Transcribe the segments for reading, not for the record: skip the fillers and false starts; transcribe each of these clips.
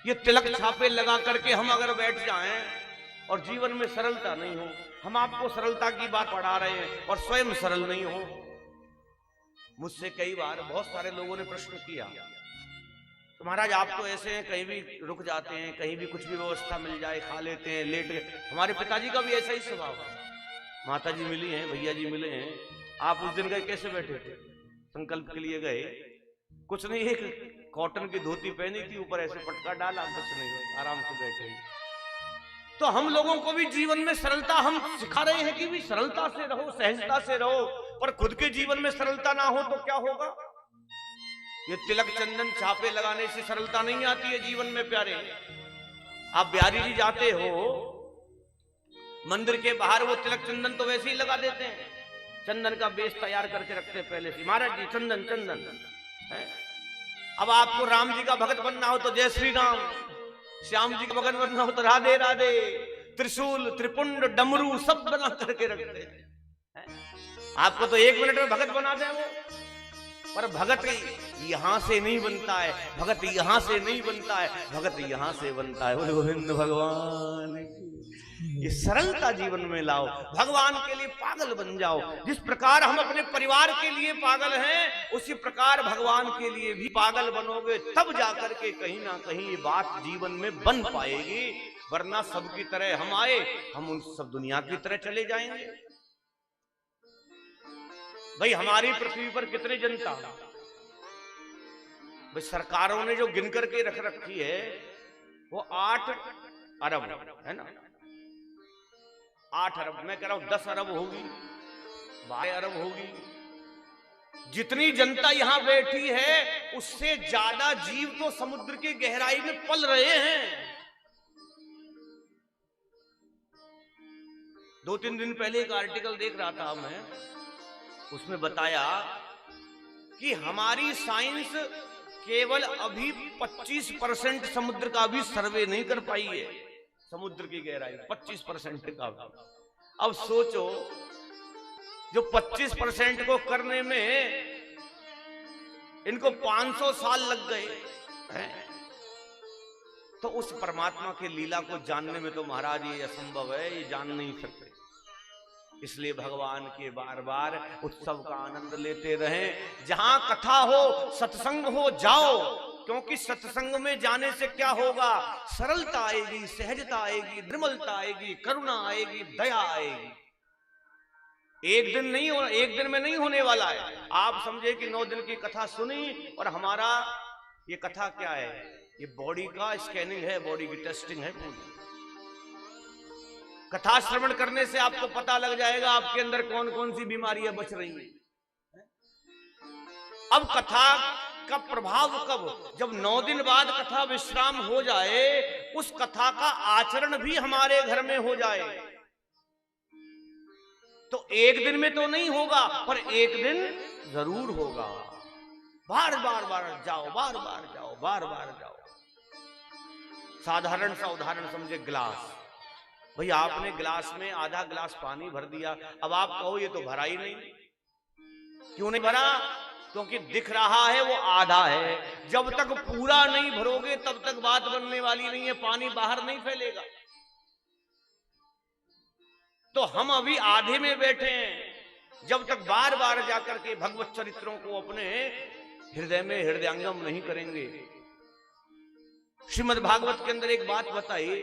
ये तिलक छापे लगा करके हम अगर बैठ जाएं और जीवन में सरलता नहीं हो, हम आपको सरलता की बात पढ़ा रहे हैं और स्वयं सरल नहीं हो। मुझसे कई बार बहुत सारे लोगों ने प्रश्न किया, तो महाराज आप तो ऐसे हैं, कहीं भी रुक जाते हैं, कहीं भी कुछ भी व्यवस्था मिल जाए खा लेते हैं, लेट गए। हमारे पिताजी का भी ऐसा ही स्वभाव है। माता जी मिली हैं, भैया जी मिले हैं, आप उस दिन गए कैसे बैठे थे? संकल्प के लिए गए, कुछ नहीं, एक कॉटन की धोती पहनी थी, ऊपर ऐसे पटका डाला, कुछ नहीं, आराम से बैठे। तो हम लोगों को भी जीवन में सरलता हम सिखा रहे हैं कि भी सरलता से रहो, सहजता से रहो, पर खुद के जीवन में सरलता ना हो तो क्या होगा? ये तिलक चंदन छापे लगाने से सरलता नहीं आती है जीवन में प्यारे। आप बिहारी जी जाते हो मंदिर के बाहर, वो तिलक चंदन तो वैसे ही लगा देते हैं, चंदन का बेस तैयार करके रखते हैं पहले से, महाराज जी चंदन चंदन है। अब आपको राम जी का भगत बनना हो तो जय श्री राम, श्याम जी का भगत बनना हो तो राधे राधे, त्रिशूल त्रिपुंड डमरू सब बना करके रखते हैं। आपको तो 1 मिनट में भगत बना दे वो, पर भगत यहां से नहीं बनता है, भगत यहां से नहीं बनता है, भगत यहां से बनता है। बोले गोविंद भगवान, ये सरलता जीवन में लाओ, भगवान के लिए पागल बन जाओ। जिस प्रकार हम अपने परिवार के लिए पागल हैं, उसी प्रकार भगवान के लिए भी पागल बनोगे, तब जाकर के कहीं ना कहीं ये बात जीवन में बन पाएगी। वरना सबकी तरह हम आए, हम उन सब दुनिया की तरह चले जाएंगे। भाई हमारी पृथ्वी पर कितनी जनता, भाई सरकारों ने जो गिन करके रख रखी है वो 8 अरब है ना, 8 अरब, मैं कह रहा हूं 10 अरब होगी, 12 अरब होगी। जितनी जनता यहां बैठी है उससे ज्यादा जीव तो समुद्र की गहराई में पल रहे हैं। 2-3 दिन पहले एक आर्टिकल देख रहा था मैं, उसमें बताया कि हमारी साइंस केवल अभी 25% समुद्र का भी सर्वे नहीं कर पाई है, समुद्र की गहराई 25% का। अब सोचो, जो 25% को करने में इनको 500 साल लग गए हैं, तो उस परमात्मा के लीला को जानने में तो महाराज ये असंभव है, ये जान नहीं सकते। इसलिए भगवान के बार बार उत्सव का आनंद लेते रहें। जहां कथा हो, सत्संग हो, जाओ, क्योंकि सत्संग में जाने से क्या होगा? सरलता आएगी, सहजता आएगी, निर्मलता आएगी, करुणा आएगी, दया आएगी। एक दिन नहीं हो, एक दिन में नहीं होने वाला है। आप समझे कि 9 दिन की कथा सुनी और हमारा ये कथा क्या है? ये बॉडी का स्कैनिंग है, बॉडी की टेस्टिंग है पूरी। कथा श्रवण करने से आपको पता लग जाएगा आपके अंदर कौन कौन सी बीमारियां बच रही हैं। अब कथा का प्रभाव कब? जब 9 दिन बाद कथा विश्राम हो जाए, उस कथा का आचरण भी हमारे घर में हो जाए। तो एक दिन में तो नहीं होगा, पर एक दिन जरूर होगा। बार बार जाओ, बार बार जाओ, बार बार जाओ। साधारण सा उदाहरण समझे, गिलास। भाई आपने गिलास में आधा गिलास पानी भर दिया, अब आप कहो ये तो भरा ही नहीं। क्यों नहीं भरा? क्योंकि दिख रहा है वो आधा है। जब तक पूरा नहीं भरोगे तब तक बात बनने वाली नहीं है, पानी बाहर नहीं फैलेगा। तो हम अभी आधे में बैठे हैं। जब तक बार बार जाकर के भगवत चरित्रों को अपने हृदय में हृदयंगम नहीं करेंगे। श्रीमद् भागवत के अंदर एक बात बताई,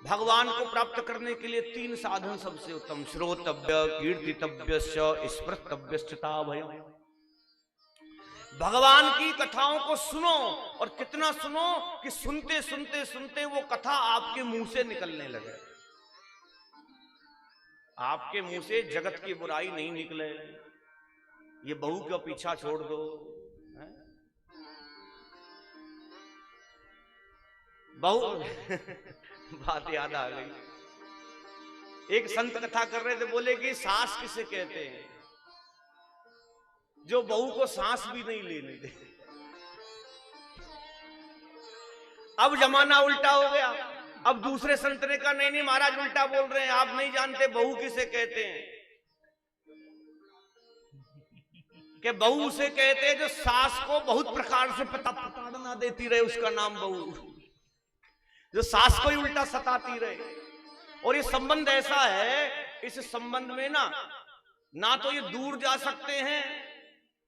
भगवान को प्राप्त करने के लिए 3 साधन सबसे उत्तम: श्रोतव्य, कीर्तितव्य, स्मृतव्यश्चिता भयम्। भगवान की कथाओं को सुनो, और कितना सुनो कि सुनते सुनते सुनते वो कथा आपके मुंह से निकलने लगे। आपके मुंह से जगत की बुराई नहीं निकले, ये बहू का पीछा छोड़ दो, बहू बात याद आ गई। एक संत कथा कर रहे थे, बोले कि सास किसे कहते हैं? जो बहू को सांस भी नहीं लेने दे। अब जमाना उल्टा हो गया। अब दूसरे संत ने कहा नहीं नहीं महाराज उल्टा बोल रहे हैं, आप नहीं जानते बहू किसे कहते हैं। कि बहू उसे कहते हैं जो सास को बहुत प्रकार से प्रताड़ना देती रहे, उसका नाम बहू। जो सास को ही उल्टा सताती रहे। और ये संबंध ऐसा है, इस संबंध में ना तो ये दूर जा सकते हैं,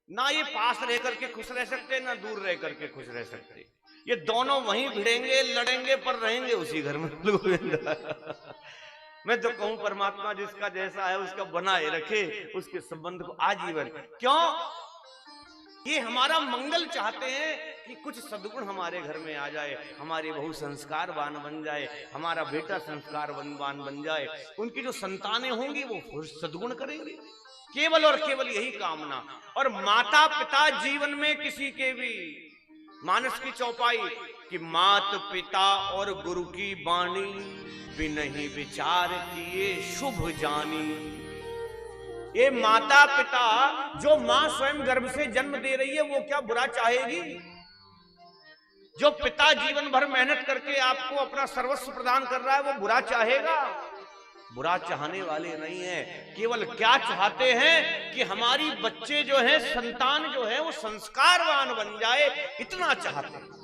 ना ये पास रह करके खुश रह सकते, ना दूर रह करके खुश रह सकते। ये दोनों वहीं भिड़ेंगे, लड़ेंगे, पर रहेंगे उसी घर में। मैं तो कहूं परमात्मा जिसका जैसा है उसका बनाए रखे, उसके संबंध को आजीवन। क्यों? ये हमारा मंगल चाहते हैं कि कुछ सद्गुण हमारे घर में आ जाए, हमारी बहू संस्कारवान बन जाए, हमारा बेटा संस्कारवान बन जाए, उनकी जो संतानें होंगी वो सद्गुण करेंगे, केवल और केवल यही कामना। और माता पिता जीवन में किसी के भी, मानस की चौपाई कि मात पिता और गुरु की वाणी बिनहि विचार किए शुभ जानी। ये माता पिता, जो मां स्वयं गर्भ से जन्म दे रही है, वो क्या बुरा चाहेगी? जो पिता जीवन भर मेहनत करके आपको अपना सर्वस्व प्रदान कर रहा है, वो बुरा चाहेगा? बुरा चाहने वाले नहीं है। केवल क्या चाहते हैं कि हमारी बच्चे जो है, संतान जो है, वो संस्कारवान बन जाए, इतना चाहते हैं।